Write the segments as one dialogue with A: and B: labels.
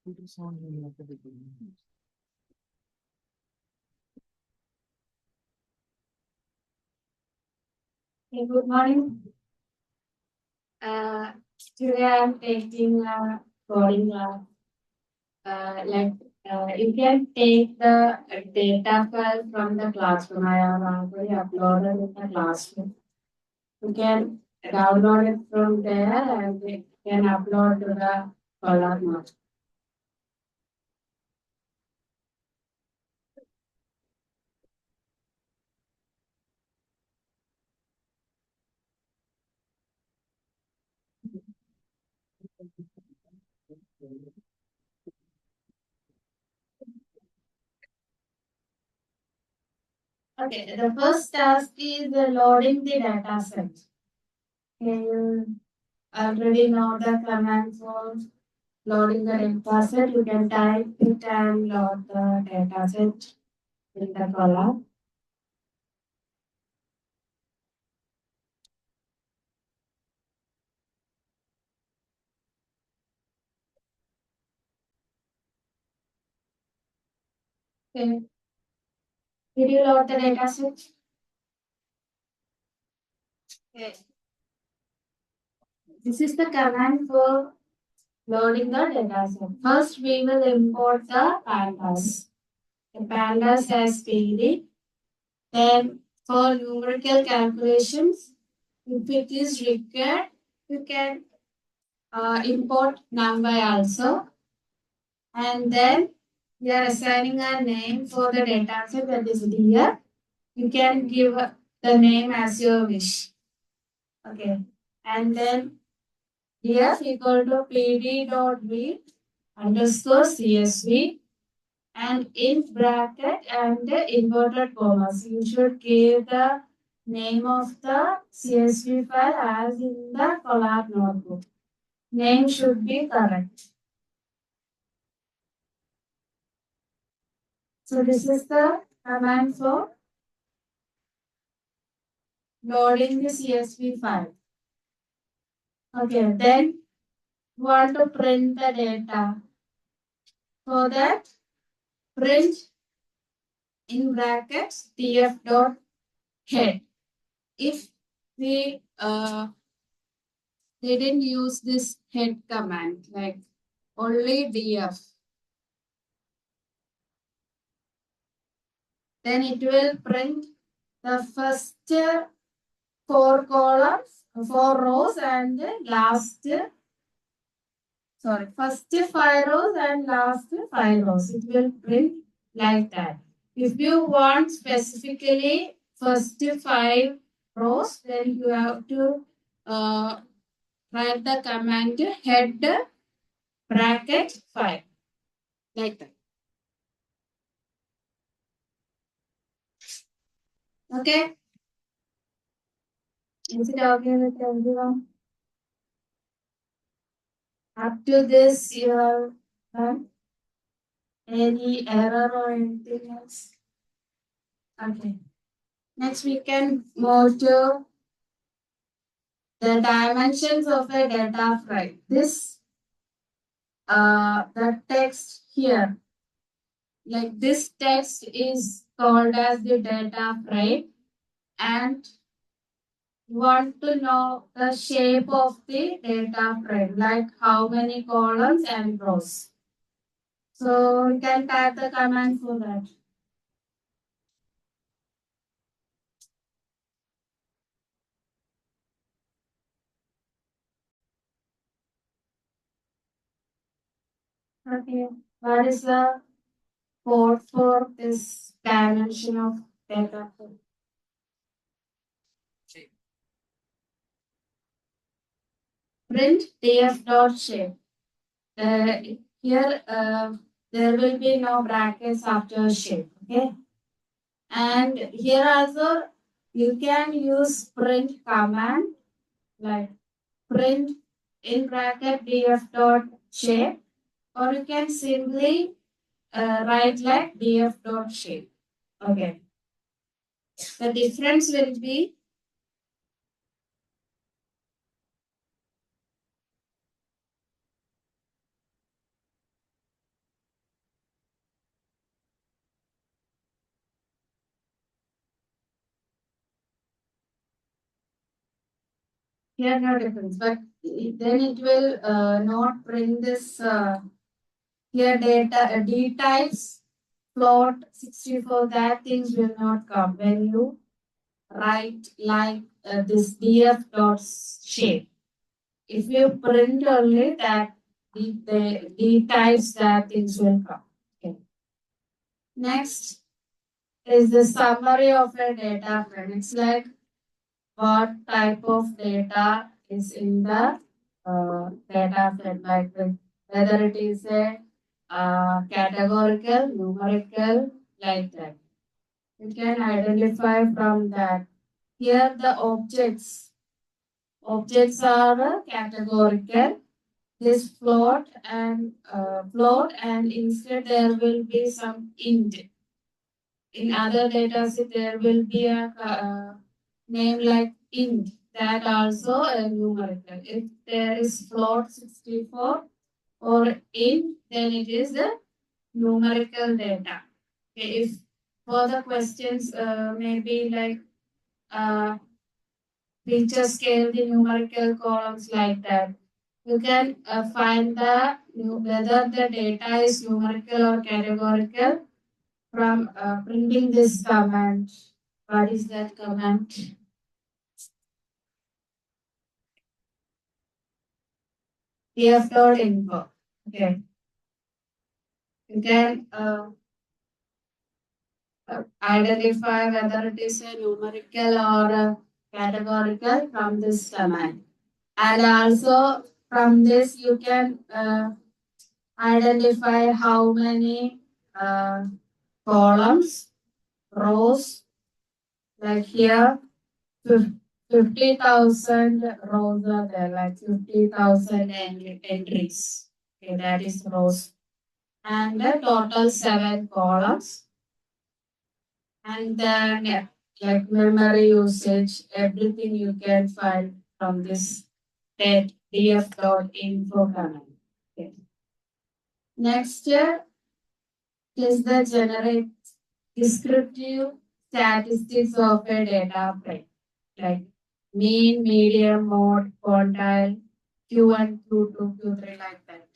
A: Hey, good morning. Uh, Today I'm taking a coding class. Like you can take the data file from the classroom. I have already uploaded in the classroom. You can download it from there and you can upload to the Color Note. Okay, the first task is loading the data set. You already know the command for loading the data set. You can type it and load the data set in the column. Okay. Did you load the data set? Okay. This is the command for loading the data set. First, we will import the pandas. The pandas has PD. Then, for numerical calculations, if it is required, you can import NumPy also. And then, we are assigning a name for the data set, that is here. You can give the name as your wish. Okay. And then here equal to pd.v underscore csv and in bracket and the inverted commas. You should give the name of the CSV file as in the Collab notebook. Name should be correct. So this is the command for loading the CSV file. Okay, then you want to print the data. For that, print in brackets df dot head. If we didn't use this head command, like only df, then it will print the first four columns, four rows, and the last, first five rows and last five rows. It will print like that. If you want specifically first five rows, then you have to write the command head bracket 5 like that. Okay. Is it okay with everyone? Up to this, you have done any error or anything else? Okay. Next, we can move to the dimensions of a data frame. This, the text here, like this text is called as the data frame, and you want to know the shape of the data frame, like how many columns and rows. So you can type the command for that. Okay. What is the code for this dimension of data frame? Print df dot shape. Here there will be no brackets after shape. Okay. And here also you can use print command like print in bracket df dot shape, or you can simply write like df dot shape. Okay. The difference will be Here no difference, but then it will not bring this here data D types float 64. That things will not come when you write like this df dot shape. If you print only that the D types, that things will come. Okay. Next is the summary of a data frame. It's like what type of data is in the data frame, like whether it is a categorical, numerical, like that. You can identify from that. Here the objects are categorical. This float and instead there will be some int. In other data set there will be a name like int, that also a numerical. If there is float 64 or int, then it is the numerical data. Okay, if for the questions maybe like feature scale the numerical columns like that, you can find whether the data is numerical or categorical from printing this command. What is that command? df.info. Okay. You can identify whether it is a numerical or a categorical from this command. And also from this you can identify how many columns, rows, like here 50,000 rows are there, like 50,000 entries. Okay, that is rows. And the total 7 columns. And then like memory usage, everything you can find from this df.info command. Okay. Next is the generate descriptive statistics of a data frame, like mean, median, mode, quantile, Q1, Q2, Q3, like that.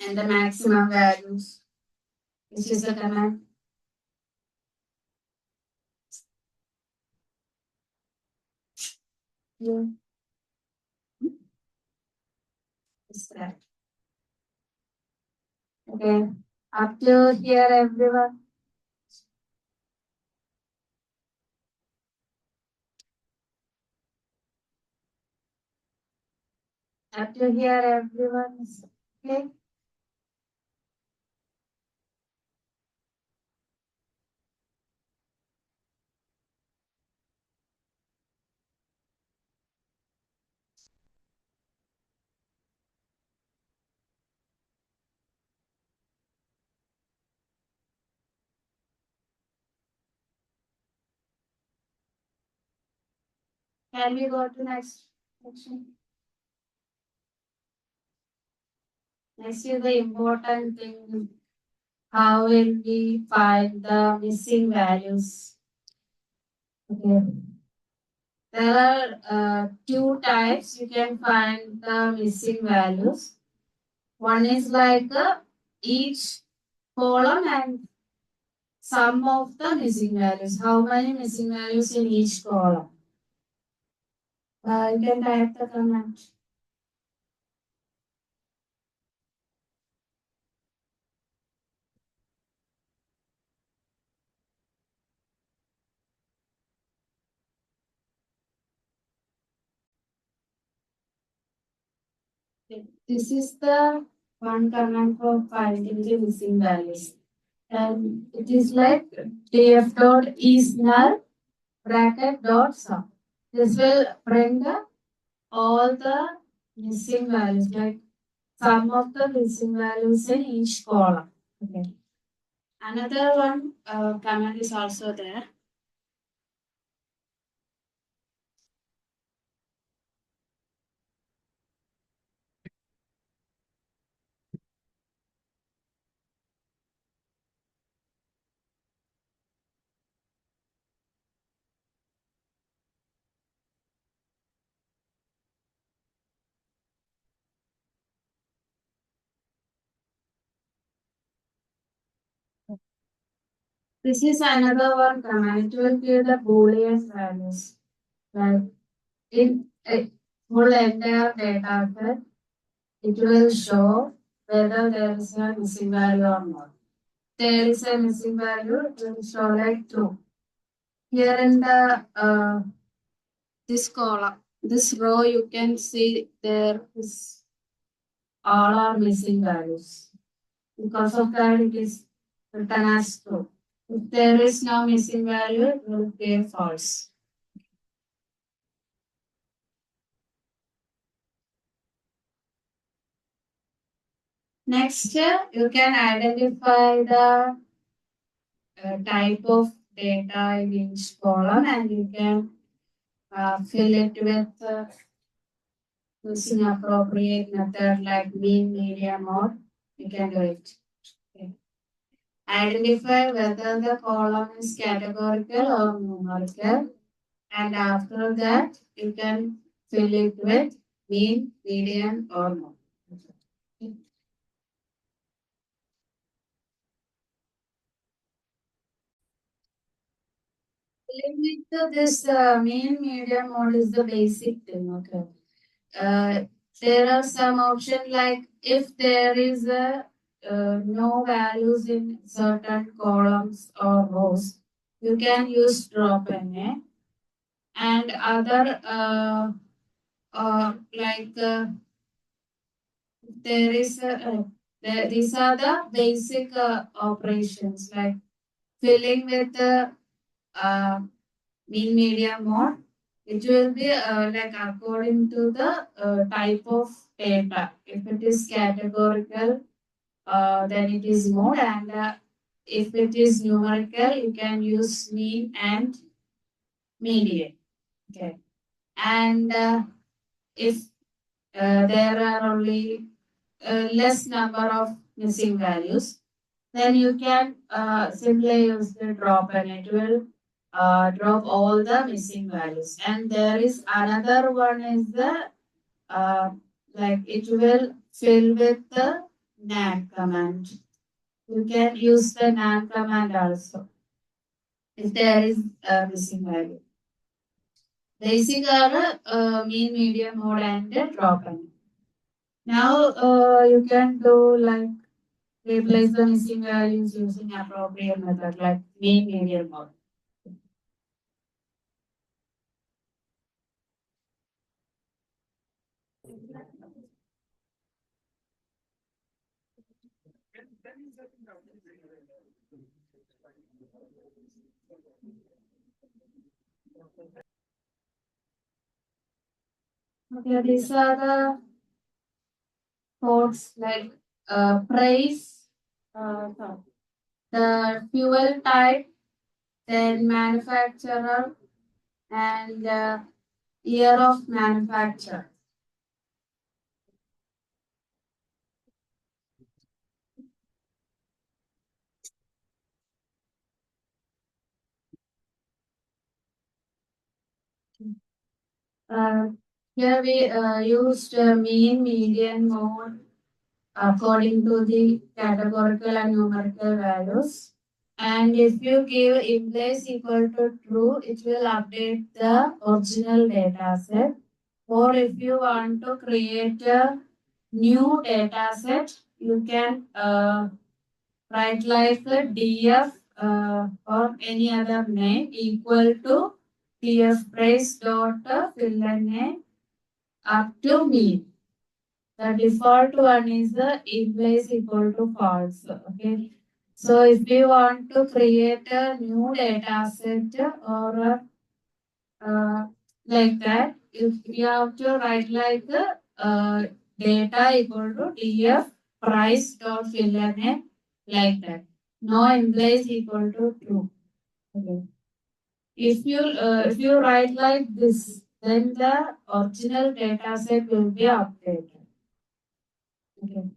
A: And the maximum values, which is the command. Yeah. Is that. Okay. Up to here, everyone. Up to here, everyone. Okay. Can we go to next section? Next is the important thing. How will we find the missing values? Okay. There are two types you can find the missing values. One is like each column and sum of the missing values. How many missing values in each column? You can type the comment. This is the one command for finding the missing values. And it is like df dot is null bracket dot sum. This will bring all the missing values, like sum of the missing values in each column. Okay. Another one command is also there. This is another one command. It will give the Boolean values. Like in a whole entire data set, it will show whether there is a missing value or not. There is a missing value, it will show like true. Here in the this column, this row, you can see there is all are missing values. Because of that, it is written as true. If there is no missing value, it will be false. Next, you can identify the type of data in each column and you can fill it with using appropriate method like mean, median, or you can do it. Okay. Identify whether the column is categorical or numerical, and after that you can fill it with mean, median, or mode. Filling with this mean, median, mode is the basic thing. Okay. Uh, there are some options like if there is a no values in certain columns or rows, you can use drop NA and other like there is a, these are the basic operations like filling with the uh, mean median mode. It will be like according to the type of data. If it is categorical, then it is mode, and if it is numerical, you can use mean and median. Okay, and if there are only less number of missing values, then you can simply use the drop and it will drop all the missing values. And there is another one is the uh, like it will fill with the NAND command. You can use the NAND command also if there is a missing value. Basic are mean, median, mode, and drop and. Now you can do like replace the missing values using appropriate method like mean, median, mode. Okay, these are the codes like price, sorry, the fuel type, then manufacturer, and year of manufacture. Uh, Here we used mean, median, mode according to the categorical and numerical values. And if you give in place equal to true, it will update the original data set. Or if you want to create a new data set, you can write like the df or any other name equal to df price dot fill name up to mean. The default one is the in place equal to false. Okay. So if you want to create a new data set or like that, if you have to write like data equal to df price dot fill name like that. No in place equal to true. Okay. If you write like this, then the original data set will be updated. Okay.